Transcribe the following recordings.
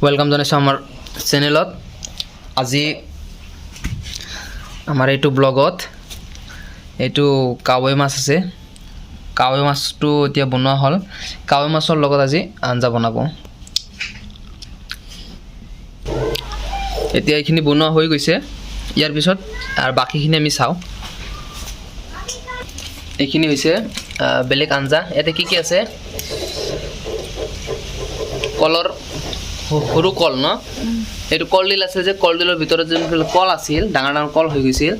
Welcome जनाइছোঁ আমাৰ চেনেলত। আজি আমাৰ এইটো ব্লগত এইটো কাৱৈ মাছ আছে। কাৱৈ মাছটো এতিয়া বনোৱা হ'ল। কাৱৈ মাছৰ লগত আজি আঞ্জা বনাব। এতিয়া এইখিনি বনোৱা হৈ গৈছে। ইয়াৰ পিছত আৰু বাকিখিনি আমি চাওঁ। এইখিনি হৈছে বেলেগ আঞ্জা। ইয়াতে কি আছে? কলৰ সৰু কল ন, এইটো কলডিল আছে যে কলডিলৰ ভিতৰত যোনবিলাক কল আছিল ডাঙৰ ডাঙৰ কল হৈ গৈছিল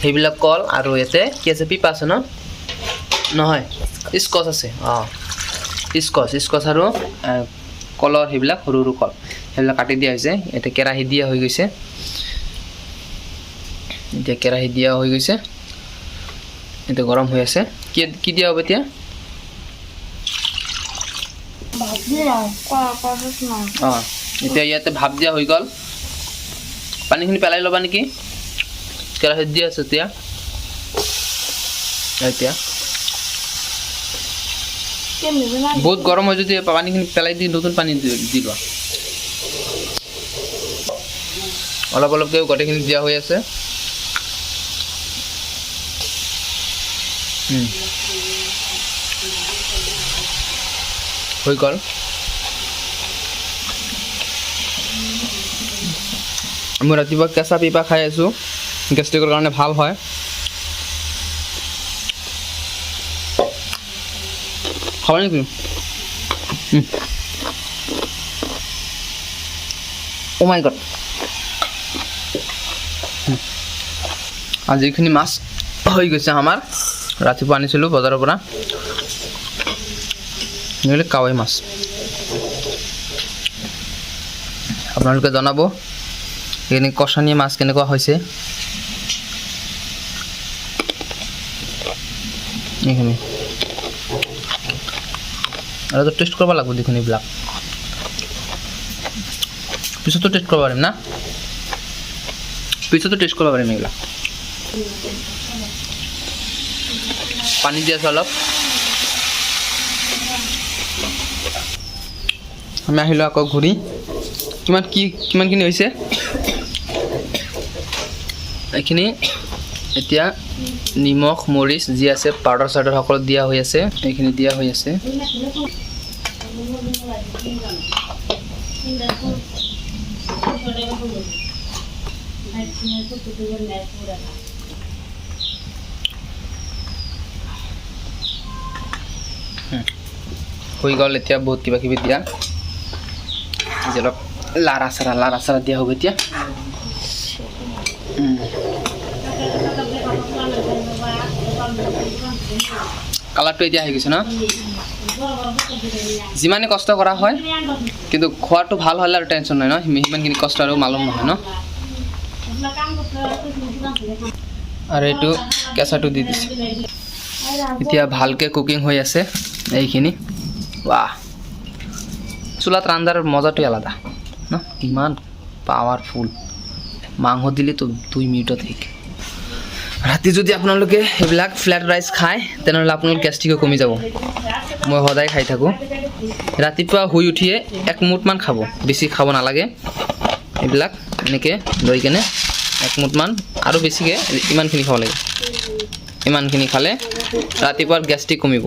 সেইবিলাক কল, আৰু ইয়াতে কি আছে? পিপা আছে ন? নহয়, স্কচ আছে। স্কচ আৰু কলৰ সেইবিলাক সৰু সৰু কল সেইবিলাক কাটি দিয়া হৈছে। এতিয়া কেৰাহী দিয়া হৈ গৈছে। এতিয়া গৰম হৈ আছে। কি দিয়া হ'ব এতিয়া? এতিয়া ইয়াতে ভাপ দিয়া হৈ গ'ল। পানীখিনি পেলাই ল'বা নেকি? কেৰাহীত দি আছে এতিয়া বহুত গৰম হয় যদি পানীখিনি পেলাই দি নতুন পানী দিবা। অলপ অলপকৈ গোটেইখিনি দিয়া হৈ আছে। হৈ গ'ল। মই ৰাতিপুৱা কেঁচা পিপা খাই আছোঁ, গেষ্ট্ৰিকৰ কাৰণে ভাল হয়। খাবা নেকি? ও মাই গড। আজি এইখিনি মাছ হৈ গৈছে আমাৰ। ৰাতিপুৱা আনিছিলোঁ বজাৰৰ পৰা। কাৱৈ মাছ। আপোনালোকে জনাব এইখিনি কষানী মাছ কেনেকুৱা হৈছে। এইখিনি আৰু টেষ্ট কৰিব লাগিব। দেখোন এইবিলাক পিছতো টেষ্ট কৰিব পাৰিম না? এইবিলাক পানী দি আছে অলপ। আমি আহিলোঁ আকৌ ঘূৰি। কিমানখিনি হৈছে এইখিনি? এতিয়া নিমখ মৰিচ যি আছে পাউডাৰ চাউডাৰ সকলো দিয়া হৈ আছে। এইখিনি দিয়া হৈ আছে। হৈ গ'ল। এতিয়া বহুত কিবা কিবি দিয়া যে অলপ লাৰা চাৰা দিয়া হ'ব এতিয়া। কালাৰটো এতিয়া আহি গৈছে ন? যিমানে কষ্ট কৰা হয় কিন্তু খোৱাটো ভাল হ'লে আৰু টেনশ্যন নাই ন? সিমানখিনি কষ্ট আৰু মালুম নহয় ন? আৰু এইটো কেঁচাটো দি দিছে। এতিয়া ভালকৈ কুকিং হৈ আছে এইখিনি। বাহ, চুলাত ৰান্ধাৰ মজাটোৱে আলাদা ন? ইমান পাৱাৰফুল। মাংস দিলেতো 2 মিনিটত শেষ। ৰাতি যদি আপোনালোকে এইবিলাক ফ্লাইড ৰাইচ খায় তেনেহ'লে আপোনালোকৰ গেষ্ট্ৰিকো কমি যাব। মই সদায় খাই থাকোঁ। ৰাতিপুৱা শুই উঠিয়ে 1 মুঠমান খাব, বেছি খাব নালাগে। এইবিলাক এনেকৈ লৈ কেনে 1 মুঠমান, আৰু বেছিকৈ ইমানখিনি খাব লাগে। ইমানখিনি খালে ৰাতিপুৱাৰ গেষ্ট্ৰিক কমিব।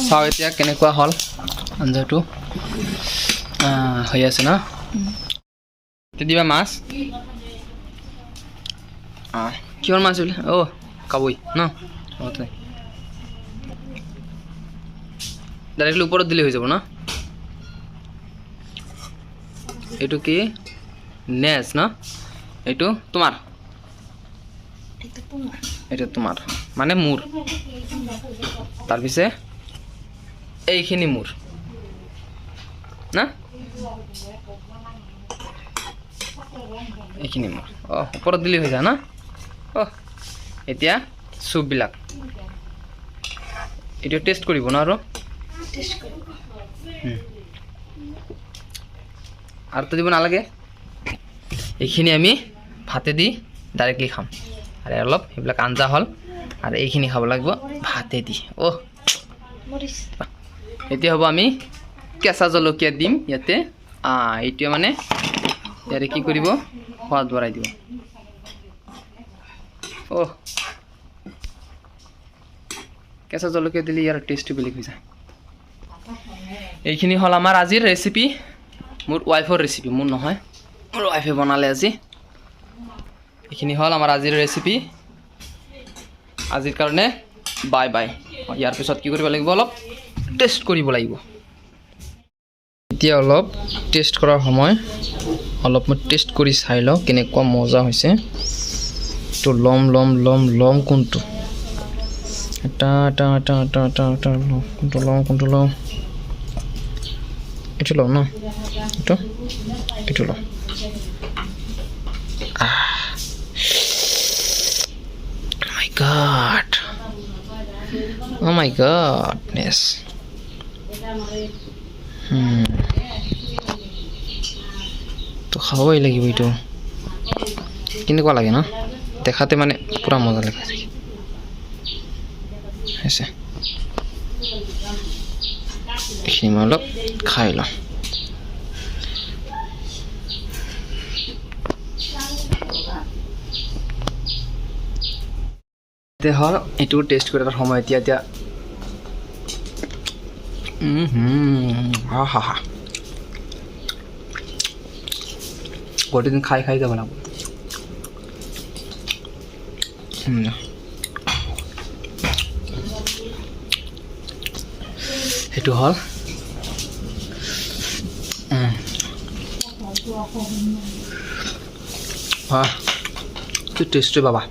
চাওঁ এতিয়া কেনেকুৱা হ'ল আঞ্জাটো। হৈ আছে ন? দিবা মাছ। কিহৰ মাছ বোলে? কাৱৈ ন? ডাইৰেক্টলি ওপৰত দিলে হৈ যাব ন? এইটো কি? নেজ ন? এইটো তোমাৰ? এইটো তোমাৰ মানে মোৰ। তাৰপিছে এইখিনি মোৰ না? এইখিনি মোৰ। ওপৰত দিলে হৈ যায় ন? এতিয়া চুপবিলাক এইটো টেষ্ট কৰিব ন? আৰু তো দিব নালাগে। এইখিনি আমি ভাতে দি ডাইৰেক্টলি খাম। আৰু অলপ সেইবিলাক আঞ্জা হ'ল, আৰু এইখিনি খাব লাগিব ভাতে দি। এতিয়া হ'ব আমি কেঁচা জলকীয়া দিম ইয়াতে এইটোৱে মানে ইয়াৰে কি কৰিব সোৱাদ বঢ়াই দিব কেঁচা জলকীয়া দিলে ইয়াৰ টেষ্টটো বেলেগ হৈ যায় এইখিনি হ'ল আমাৰ আজিৰ ৰেচিপি মোৰ ৱাইফৰ ৰেচিপি মোৰ নহয় মোৰ ৱাইফে বনালে আজি এইখিনি হ'ল আমাৰ আজিৰ ৰেচিপি আজিৰ কাৰণে বাই বাই ইয়াৰ পিছত কি কৰিব লাগিব অলপ টেষ্ট কৰিব লাগিব এতিয়া অলপ টেষ্ট কৰাৰ সময় অলপ মই টেষ্ট কৰি চাই লওঁ কেনেকুৱা মজা হৈছে তো লম লম লম লম কোনটো এটা এটা এটা এটা এটা এটা কোনটো লওঁ এইটো লওঁ ন এইটো লওঁ Oh my godness. তো খাবই লাগিব এইটো কেনেকুৱা লাগে ন দেখাতে মানে পুৰা মজা লাগে হৈছে এইখিনি মই অলপ খাই লওঁ এতিয়া হ'ল এইটো টেষ্ট কৰাৰ সময় এতিয়া গোটেই দিন খাই যাব লাগিব সেইটো হ'ল কি টেষ্টি বাবা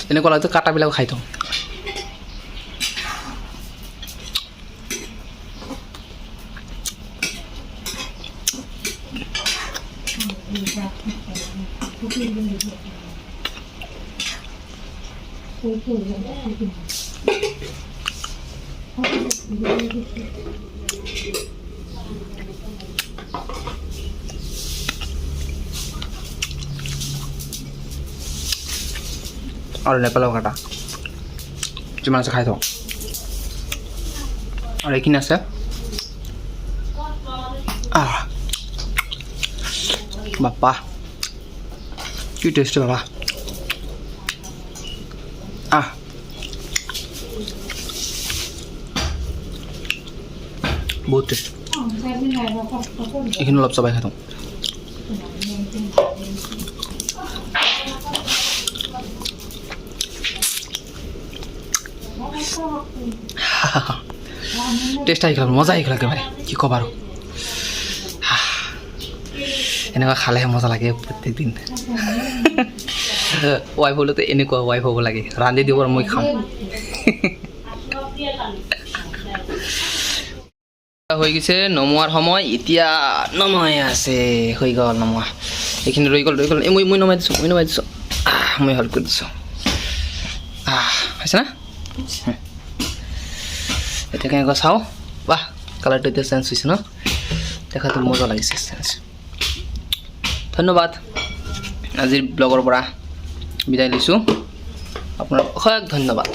এনেকুৱা লাগে কাটাবিলাক খাই থওঁ আৰু নেপালৰ কাটা যিমান আছে খাই থওঁ আৰু এইখিনি আছে বাপ্পা কি টেষ্টি বাবা বহুত টেষ্ট এইখিনি অলপ চবাই খাই থওঁ টেষ্ট আহি গ'ল মজা আহি গ'ল একেবাৰে কি ক'বা আৰু এনেকুৱা খালেহে মজা লাগে প্ৰত্যেক দিন ৱাইফ হ'লেতো এনেকুৱা ৱাইফ হ'ব লাগে ৰান্ধি দিব আৰু মই খাম হৈ গৈছে নমোৱাৰ সময় এতিয়া নমাই আছে হৈ গ'ল নমোৱা এইখিনি ৰৈ গ'ল মই নমাই দিছোঁ মই হেল্প কৰি দিছোঁ হৈছে না এতিয়া কেনেকুৱা চাওঁ বাহ কালাৰটো এতিয়া চেঞ্জ হৈছে ন দেখাটো মজা লাগিছে চেঞ্জ ধন্যবাদ আজিৰ ব্লগৰ পৰা বিদায় লৈছোঁ আপোনাৰ অশেষ ধন্যবাদ